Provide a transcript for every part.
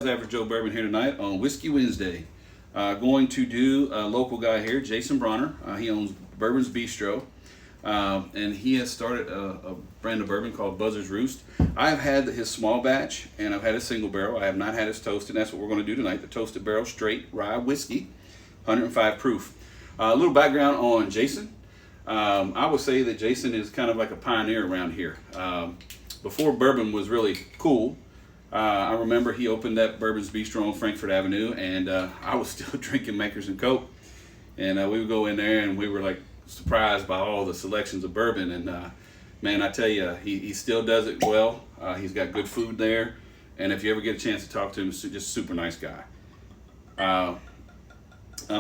AverageJoeBourbon here tonight on Whiskey Wednesday. Going to do a local guy here, Jason Brauner. He owns Bourbon's Bistro, and he has started a brand of bourbon called Buzzard's Roost. I've had his small batch, and I've had his single barrel. I have not had his toasted, and that's what we're going to do tonight, the toasted barrel straight rye whiskey, 105 proof. A little background on Jason. I would say that Jason is kind of like a pioneer around here. Before bourbon was really cool, I remember he opened that Bourbon's Bistro on Frankfort Avenue, and I was still drinking Makers and Coke, and we would go in there and we were like surprised by all the selections of bourbon. And man, I tell you, he still does it well. He's got good food there, and if you ever get a chance to talk to him, he's just a super nice guy. I'll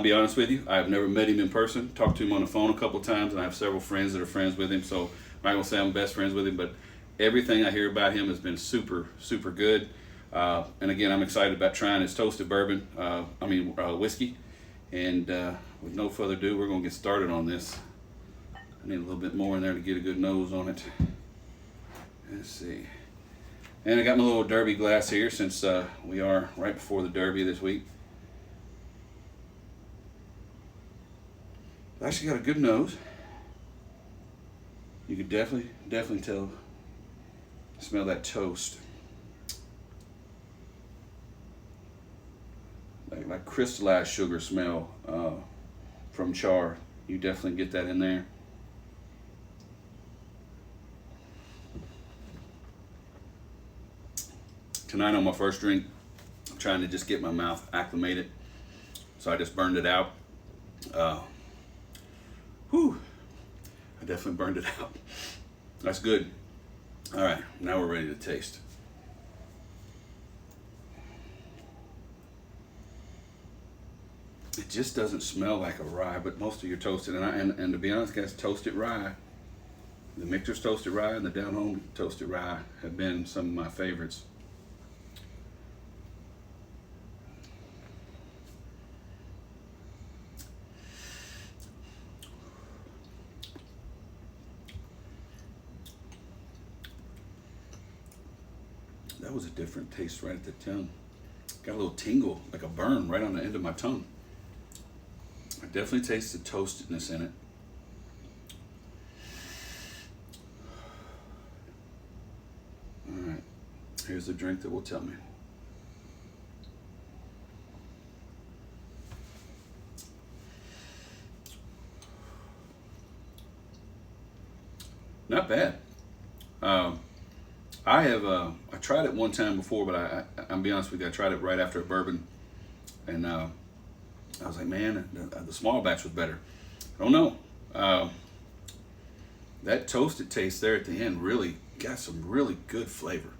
be honest with you, I've never met him in person. Talked to him on the phone a couple times, and I have several friends that are friends with him, so I'm not gonna say I'm best friends with him, but everything I hear about him has been super good. And again, I'm excited about trying his toasted bourbon, whiskey. And with no further ado, we're gonna get started on this. I need a little bit more in there to get a good nose on it. Let's see. And I got my little Derby glass here since we are right before the Derby this week. Actually got a good nose. You can definitely tell. Smell that toast. Like crystallized sugar smell from char. You definitely get that in there. Tonight on my first drink, I'm trying to just get my mouth acclimated. So I just burned it out. I definitely burned it out. That's good. All right, now we're ready to taste. It just doesn't smell like a rye, but most of your toasted, and to be honest, guys, toasted rye, the Michter's toasted rye and the Down Home toasted rye have been some of my favorites. That was a different taste right at the tongue. Got a little tingle, like a burn right on the end of my tongue. I definitely taste the toastedness in it. All right, here's the drink that will tell me. Not bad. I tried it one time before, but I'll be honest with you, I tried it right after a bourbon, and I was like, man, the small batch was better. I don't know. That toasted taste there at the end really got some really good flavor.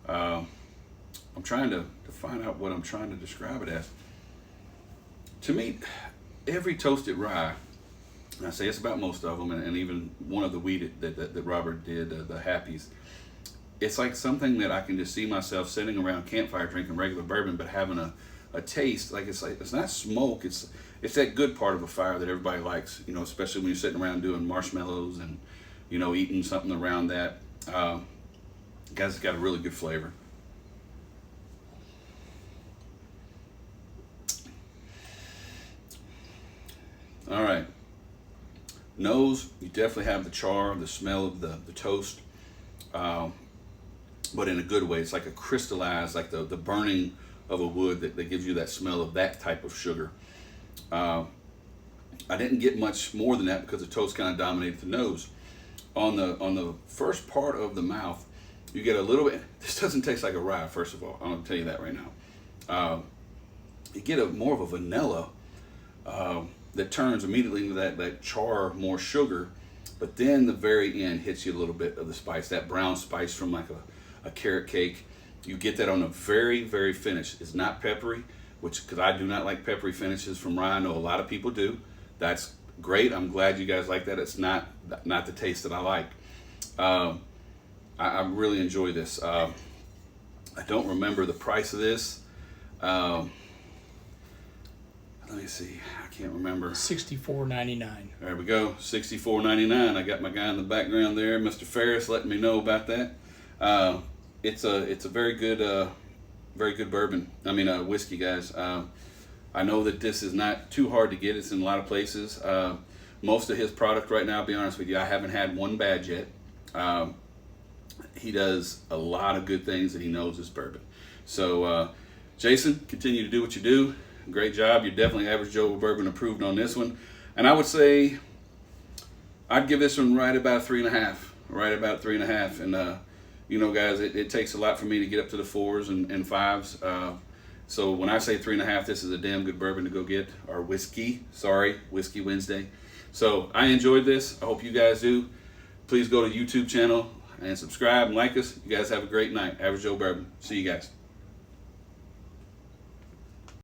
I'm trying to find out what I'm trying to describe it as. To me, every toasted rye, and I say it's about most of them, and even one of the wheat that Robert did, the Happies, it's like something that I can just see myself sitting around campfire drinking regular bourbon, but having a taste like it's not smoke. It's that good part of a fire that everybody likes. You know, especially when you're sitting around doing marshmallows and eating something around that. Guys, it's got a really good flavor. All right. Nose, you definitely have the char, the smell of the toast. But in a good way. It's like a crystallized, like the burning of a wood that gives you that smell of that type of sugar. I didn't get much more than that because the toast kind of dominated the nose. On the first part of the mouth, you get a little bit. This doesn't taste like a rye, first of all. I'm gonna tell you that right now. You get more of a vanilla that turns immediately into that char, more sugar. But then the very end hits you a little bit of the spice, that brown spice from like a carrot cake. You get that on a very finish. It's not peppery, because I do not like peppery finishes from rye. I know a lot of people do. That's great. I'm glad you guys like that. It's not the taste that I like. I really enjoy this. I don't remember the price of this. Let me see. I can't remember. $64.99. There we go. $64.99. I got my guy in the background there, Mr. Ferris, letting me know about that. It's a very good very good bourbon. I mean, whiskey, guys. I know that this is not too hard to get. It's in a lot of places. Most of his product right now, I'll be honest with you, I haven't had one bad yet. He does a lot of good things and he knows his bourbon. So, Jason, continue to do what you do. Great job. You're definitely Average Joe Bourbon approved on this one. And I would say I'd give this one right about 3.5. Right about 3.5. And, you know, guys, it takes a lot for me to get up to the 4s and 5s. So when I say 3.5, this is a damn good bourbon to go get. Or whiskey. Sorry, Whiskey Wednesday. So I enjoyed this. I hope you guys do. Please go to YouTube channel and subscribe and like us. You guys have a great night. Average Joe Bourbon. See you guys.